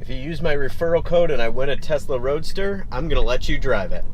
If you use my referral code and I win a Tesla Roadster, I'm going to let you drive it.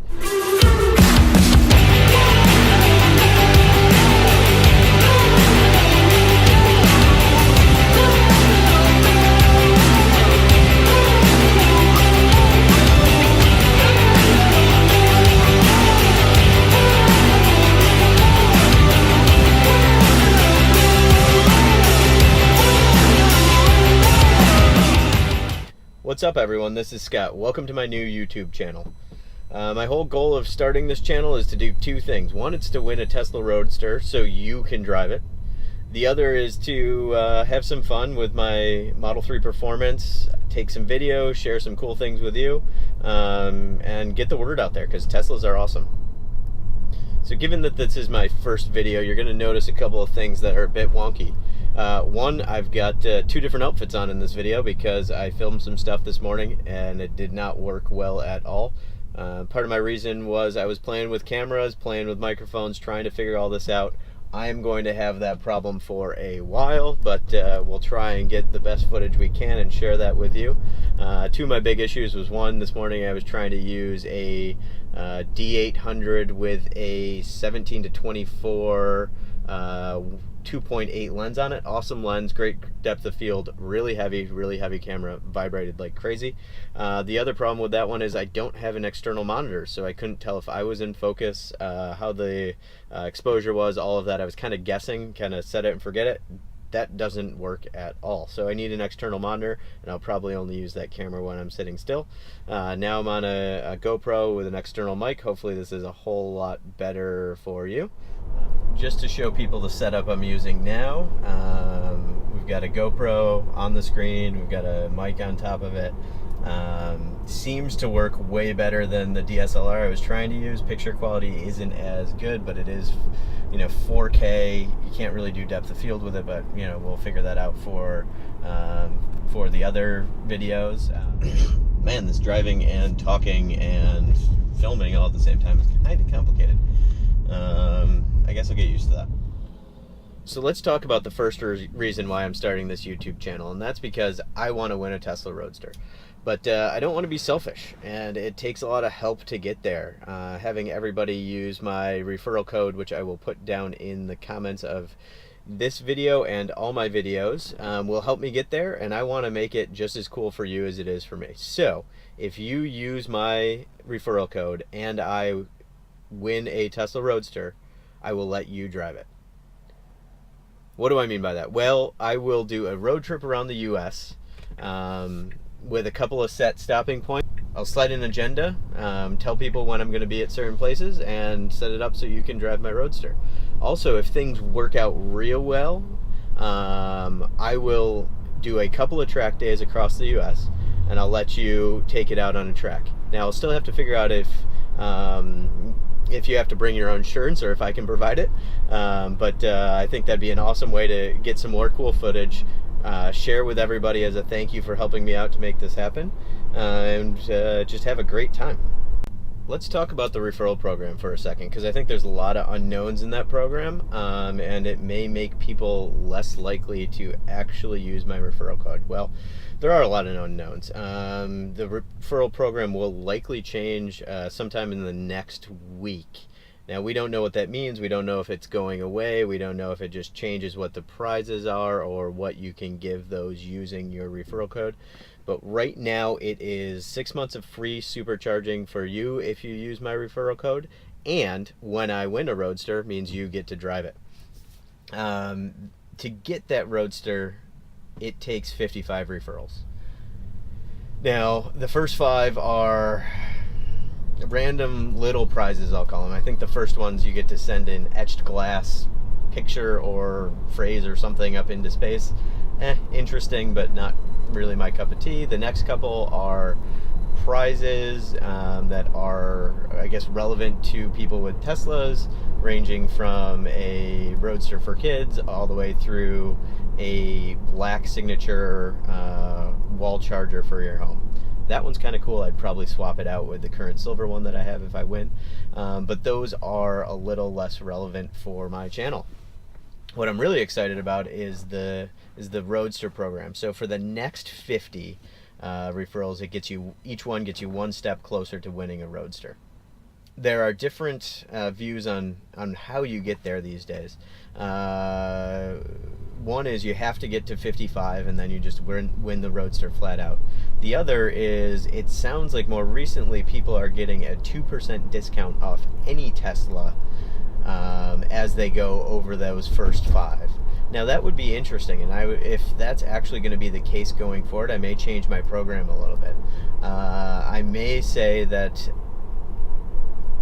What's up everyone, this is Scott. Welcome to my new YouTube channel. My whole goal of starting this channel is to do two things. One, it's to win a Tesla Roadster so you can drive it. The other is to have some fun with my Model 3 performance, take some videos, share some cool things with you, and get the word out there because Teslas are awesome. So given that this is my first video, you're going to notice a couple of things that are a bit wonky. One, I've got two different outfits on in this video because I filmed some stuff this morning and it did not work well at all. Part of my reason was I was playing with cameras, playing with microphones, trying to figure all this out. I am going to have that problem for a while, but we'll try and get the best footage we can and share that with you. Two of my big issues was, one, this morning I was trying to use a D800 with a 17-24 2.8 lens on it. Awesome lens, great depth of field, really heavy camera, vibrated like crazy. The other problem with that one is I don't have an external monitor, so I couldn't tell if I was in focus, how the exposure was, all of that. I was kind of guessing, kind of set it and forget it. That doesn't work at all. So I need an external monitor, and I'll probably only use that camera when I'm sitting still. Now I'm on a GoPro with an external mic. Hopefully this is a whole lot better for you. Just to show people the setup I'm using now, we've got a GoPro on the screen, we've got a mic on top of it. Seems to work way better than the DSLR I was trying to use. Picture quality isn't as good, but it is, 4K. You can't really do depth of field with it, but we'll figure that out for the other videos. Man, this driving and talking and filming all at the same time is kind of complicated. I guess I'll get used to that. So let's talk about the first reason why I'm starting this YouTube channel, and that's because I want to win a Tesla Roadster. But I don't want to be selfish, and it takes a lot of help to get there. Having everybody use my referral code, which I will put down in the comments of this video and all my videos, will help me get there, and I want to make it just as cool for you as it is for me. So if you use my referral code and I win a Tesla Roadster, I will let you drive it. What do I mean by that? Well, I will do a road trip around the US with a couple of set stopping points. I'll slide an agenda, tell people when I'm going to be at certain places, and set it up so you can drive my Roadster. Also, if things work out real well, I will do a couple of track days across the US, and I'll let you take it out on a track. Now, I'll still have to figure out if you have to bring your own insurance or if I can provide it. But I think that'd be an awesome way to get some more cool footage, share with everybody as a thank you for helping me out to make this happen, and just have a great time. Let's talk about the referral program for a second, because I think there's a lot of unknowns in that program, and it may make people less likely to actually use my referral code. Well, there are a lot of unknowns. The referral program will likely change sometime in the next week. Now, we don't know what that means. We don't know if it's going away. We don't know if it just changes what the prizes are or what you can give those using your referral code. But right now, it is 6 months of free supercharging for you if you use my referral code. And when I win a Roadster, means you get to drive it. To get that Roadster, it takes 55 referrals. Now, the first 5 are random little prizes, I'll call them. I think the first ones you get to send an etched glass picture or phrase or something up into space. Interesting, but not really my cup of tea. The next couple are prizes that are, I guess, relevant to people with Teslas, ranging from a Roadster for kids all the way through a black signature wall charger for your home. That one's kind of cool. I'd probably swap it out with the current silver one that I have if I win. But those are a little less relevant for my channel. What I'm really excited about is the Roadster program. So for the next 50, referrals. Each one gets you one step closer to winning a Roadster. There are different views on how you get there these days. One is you have to get to 55 and then you just win the Roadster flat out. The other is, it sounds like more recently people are getting a 2% discount off any Tesla as they go over those first 5. Now that would be interesting, and if that's actually going to be the case going forward, I may change my program a little bit. I may say that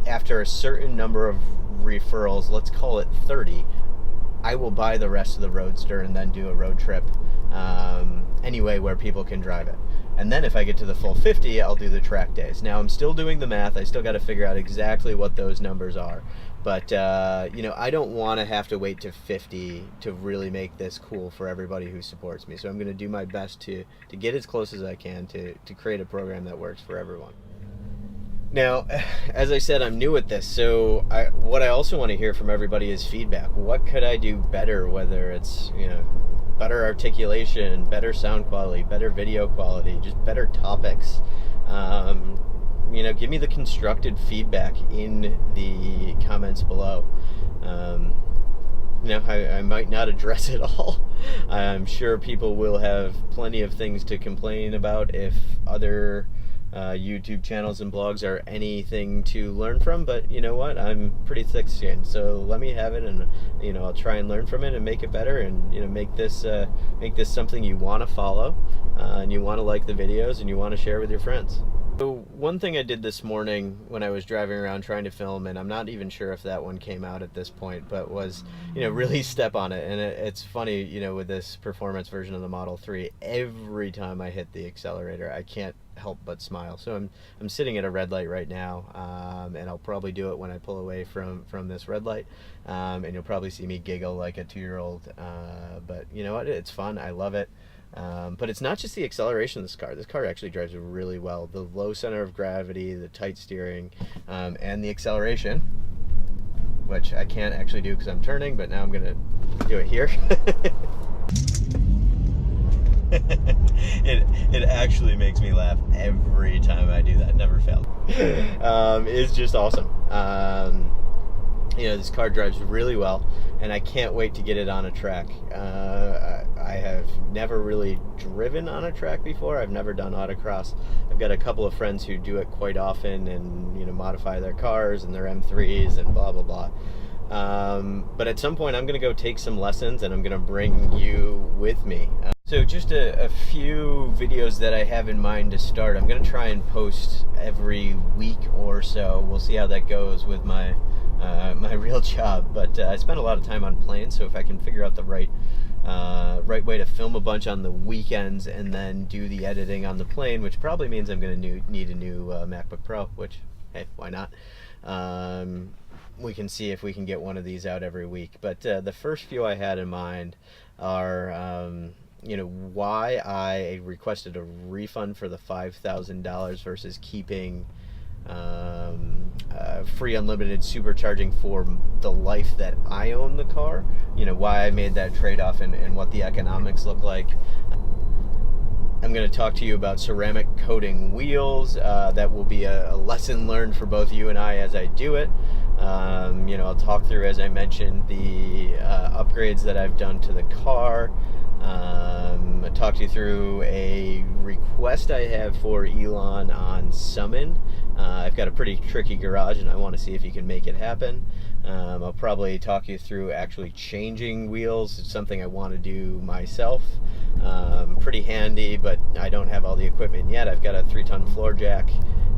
after a certain number of referrals, let's call it 30, I will buy the rest of the Roadster and then do a road trip anyway where people can drive it. And then if I get to the full 50, I'll do the track days. Now I'm still doing the math. I still got to figure out exactly what those numbers are. But I don't want to have to wait to 50 to really make this cool for everybody who supports me. So I'm going to do my best to get as close as I can to create a program that works for everyone. Now, as I said, I'm new at this, so what I also want to hear from everybody is feedback. What could I do better, whether it's, better articulation, better sound quality, better video quality, just better topics. Give me the constructed feedback in the comments below. I might not address it all. I'm sure people will have plenty of things to complain about if other YouTube channels and blogs are anything to learn from, but you know what, I'm pretty thick-skinned, so let me have it, and I'll try and learn from it and make it better, and make this something you want to follow, and you want to like the videos, and you want to share with your friends. So one thing I did this morning when I was driving around trying to film, and I'm not even sure if that one came out at this point, but was, really step on it. And it's funny, with this performance version of the Model 3, every time I hit the accelerator, I can't help but smile. So I'm sitting at a red light right now, and I'll probably do it when I pull away from this red light, and you'll probably see me giggle like a 2-year-old, but you know what, it's fun, I love it. But it's not just the acceleration of this car. This car actually drives really well. The low center of gravity, the tight steering, and the acceleration, which I can't actually do because I'm turning, but now I'm going to do it here. It actually makes me laugh every time I do that. Never failed. It's just awesome. This car drives really well, and I can't wait to get it on a track. I have never really driven on a track before. I've never done autocross. I've got a couple of friends who do it quite often and modify their cars and their M3s and blah blah blah. But at some point I'm going to go take some lessons, and I'm going to bring you with me. So just a few videos that I have in mind to start. I'm going to try and post every week or so. We'll see how that goes with my real job, but I spend a lot of time on planes, so if I can figure out the right way to film a bunch on the weekends and then do the editing on the plane, which probably means I'm going to need a new MacBook Pro, which, hey, why not? We can see if we can get one of these out every week. But the first few I had in mind are why I requested a refund for the $5,000 versus keeping free unlimited supercharging for the life that I own the car, why I made that trade-off and what the economics look like. I'm going to talk to you about ceramic coating wheels. That will be a lesson learned for both you and I as I do it. I'll talk through, as I mentioned, the upgrades that I've done to the car. I'll talk you through a request I have for Elon on Summon. I've got a pretty tricky garage, and I want to see if you can make it happen. I'll probably talk you through actually changing wheels. It's something I want to do myself. Pretty handy, but I don't have all the equipment yet. I've got a 3-ton floor jack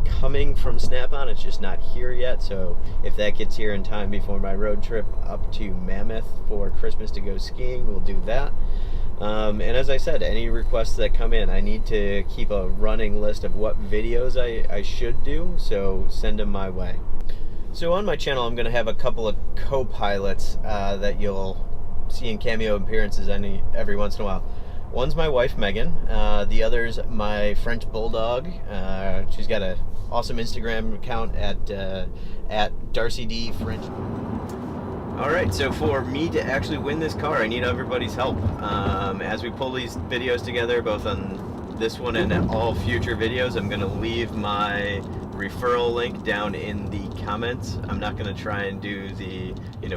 coming from Snap-on. It's just not here yet, so if that gets here in time before my road trip up to Mammoth for Christmas to go skiing, we'll do that. And as I said, any requests that come in, I need to keep a running list of what videos I should do, so send them my way. So on my channel, I'm going to have a couple of Copilots that you'll see in cameo appearances every once in a while. One's my wife, Megan. The other's my French Bulldog. She's got an awesome Instagram account at Darcy D French. Alright, so for me to actually win this car, I need everybody's help. As we pull these videos together, both on this one and all future videos, I'm going to leave my referral link down in the comments. I'm not going to try and do the,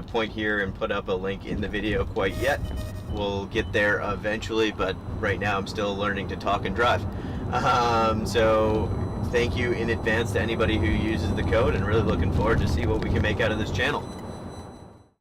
point here and put up a link in the video quite yet. We'll get there eventually, but right now I'm still learning to talk and drive. So thank you in advance to anybody who uses the code, and really looking forward to see what we can make out of this channel.